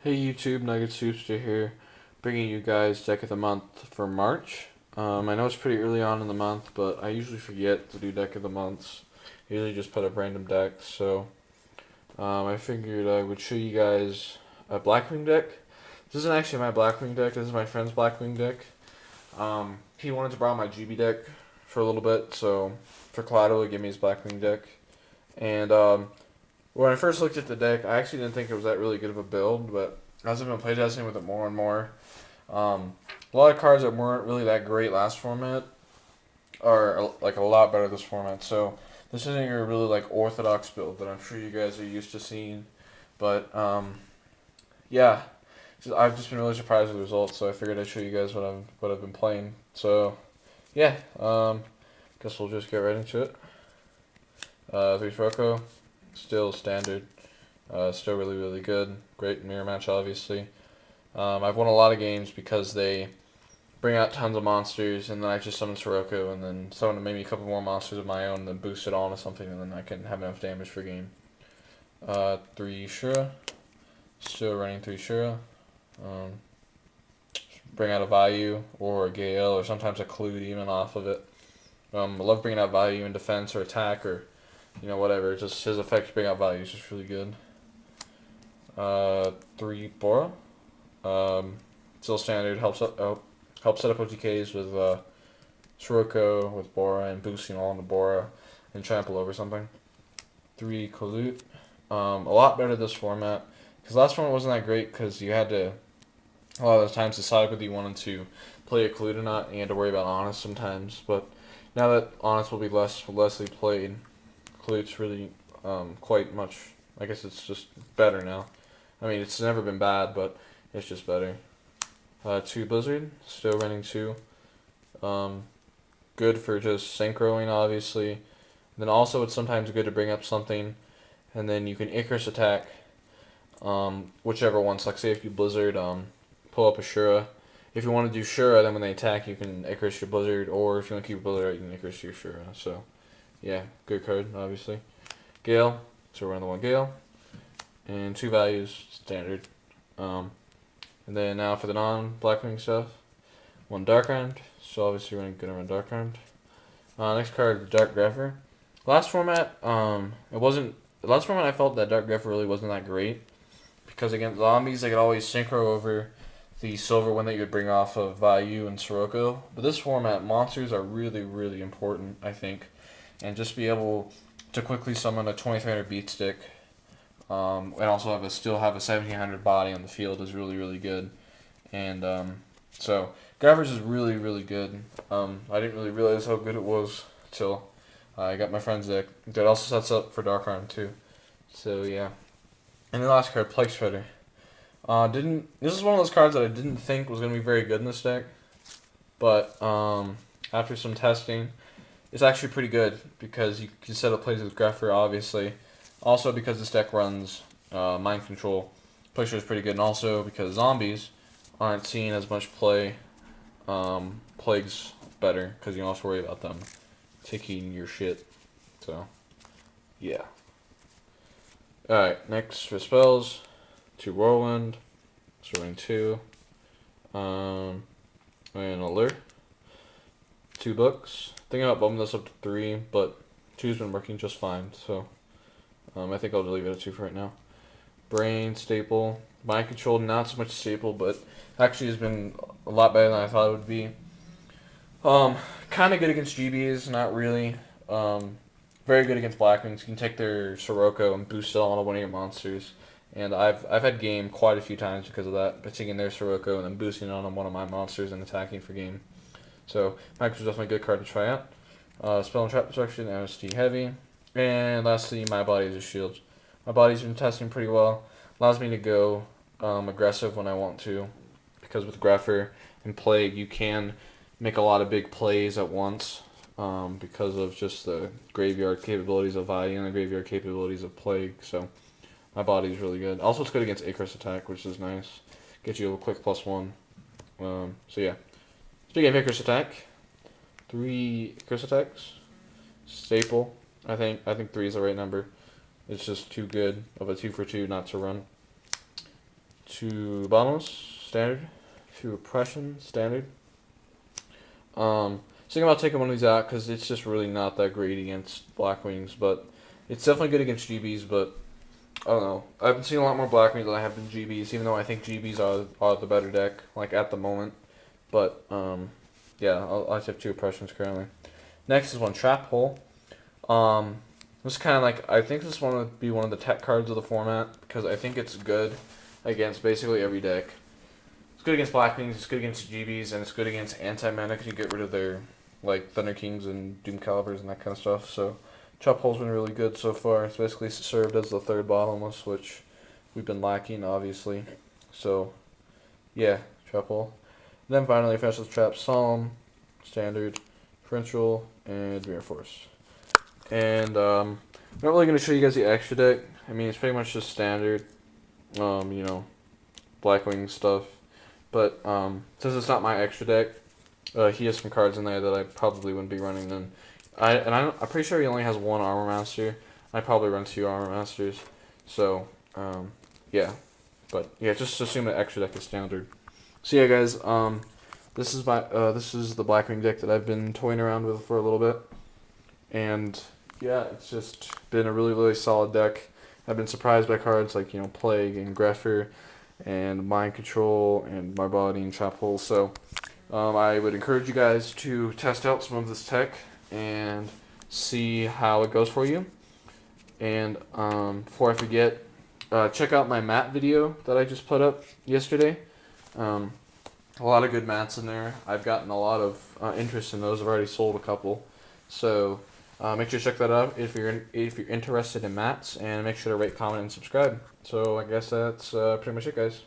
Hey YouTube, NuggetsHoopster here, bringing you guys deck of the month for March. I know it's pretty early on in the month, but I usually forget to do deck of the months. I usually just put up random decks, so I figured I would show you guys a Blackwing deck. This isn't actually my Blackwing deck, this is my friend's Blackwing deck. He wanted to borrow my GB deck for a little bit, so for Clado, he gave me his Blackwing deck. And when I first looked at the deck, I actually didn't think it was that really good of a build, but as I've been playtesting with it more and more, a lot of cards that weren't really that great last format are like a lot better this format. So this isn't your really like orthodox build that I'm sure you guys are used to seeing, but yeah, I've just been really surprised with the results. So I figured I'd show you guys what I've been playing. So yeah, guess we'll just get right into it. 3 Rocco. Still standard. Still really good. Great mirror match, obviously. I've won a lot of games because they bring out tons of monsters, and then I just summon Sirocco, and then summon maybe a couple more monsters of my own, and then boost it on to something, and then I can have enough damage for game. 3 Shura. Still running 3 Shura. Bring out a value, or a Gale, or sometimes a Clue even off of it. I love bringing out value in defense or attack, or whatever. Just his effects bring out value is just really good. 3 Bora. Still standard. Helps set up OTKs with Sirocco, with Bora, and boosting all into Bora and trample over something. 3 Kolute. A lot better this format because last format wasn't that great because you had to a lot of the times decide whether you wanted to play a Kolute or not, and you had to worry about Honest sometimes. But now that Honest will be lessly played, Kolute's really quite much. I guess it's just better now. I mean, it's never been bad, but it's just better. 2 Blizzard, still running 2. Good for just synchroing, obviously. And then also, it's sometimes good to bring up something, and then you can Icarus attack. Whichever one. So like, say if you Blizzard, pull up a Shura. If you want to do Shura, then when they attack, you can Icarus your Blizzard, or if you want to keep your Blizzard out, you can Icarus your Shura. So, yeah, good card, obviously. Gale, so we're on the 1 Gale. And 2 values, standard. And then now for the non-Blackwing stuff. 1 Darkround, so obviously we're going to run Darkround. Next card, Dark Grepher. Last format, last format I felt that Dark Grepher really wasn't that great. Because against zombies, they could always synchro over the silver one that you would bring off of Value and Sirocco. But this format, monsters are really important, I think. And just be able to quickly summon a 2300 beat stick, and also still have a 1700 body on the field is really good. And so Gravers is really good. I didn't really realize how good it was until I got my friend's deck. That also sets up for Darkround too. So yeah. And the last card, Plague Shredder. This is one of those cards that I didn't think was gonna be very good in this deck, but after some testing, it's actually pretty good because you can set up plays with Grepher, obviously. Also because this deck runs Mind Control, Plague Shredder is pretty good, and also because zombies aren't seeing as much play, Plague's better because you don't have to worry about them taking your shit. So, yeah. Alright, next for spells, 2 Whirlwind, Swing 2, and Alert, 2 books. Thinking about bumping this up to 3, but 2's been working just fine, so I think I'll just leave it at 2 for right now. Brain, Staple, Mind Control, not so much Staple, but actually has been a lot better than I thought it would be. Kind of good against GBs, not really. Very good against Blackwings. You can take their Sirocco and boost it on one of your monsters. And I've had game quite a few times because of that, by taking their Sirocco and then boosting it on one of my monsters and attacking for game. So, Max is definitely a good card to try out. Spell and Trap Protection, MST Heavy. And lastly, My Body is a Shield. My body's been testing pretty well. Allows me to go aggressive when I want to. Because with Grepher and Plague, you can make a lot of big plays at once. Because of just the graveyard capabilities of Value and the graveyard capabilities of Plague. So, my body's really good. Also, it's good against Icarus attack, which is nice. Gets you a quick +1. So, yeah. Speaking of Icarus attack, 3 Icarus attacks. Staple. I think 3 is the right number. It's just too good of a 2 for 2 not to run. to bottomless, standard, to oppression, standard. Thinking about taking one of these out because it's just really not that great against Blackwings, but it's definitely good against GBs. But I don't know. I've been seeing a lot more Blackwings than I have been GBs, even though I think GBs are the better deck, like at the moment. But yeah, I just have 2 oppressions currently. Next is one Trap Hole. This is kind of like, I think this one would be one of the tech cards of the format because I think it's good against basically every deck. It's good against Blackwings, it's good against GBs, and it's good against anti-mana because you get rid of their like Thunder Kings and Doom Calibers and that kind of stuff. So Trap Hole's been really good so far. It's basically served as the 3rd bottomless, which we've been lacking obviously. So yeah, Trap Hole. Then finally finish with Trap Solemn, Standard, Torrential, and Reinforce. And I'm not really going to show you guys the extra deck. I mean, it's pretty much just standard, you know, Blackwing stuff. But since it's not my extra deck, he has some cards in there that I probably wouldn't be running. Then I'm pretty sure he only has 1 Armor Master. I probably run 2 Armor Masters. So yeah, but yeah, just assume that extra deck is standard. So yeah, guys, this is the Blackwing deck that I've been toying around with for a little bit, and yeah, it's just been a really solid deck. I've been surprised by cards like, you know, Plague and Greffer and Mind Control and Marbody and Trap Hole. So I would encourage you guys to test out some of this tech and see how it goes for you. And before I forget, check out my mat video that I just put up yesterday. A lot of good mats in there. I've gotten a lot of interest in those. I've already sold a couple. So make sure to check that out if you're interested in mats, and make sure to rate, comment, and subscribe. So I guess that's pretty much it, guys.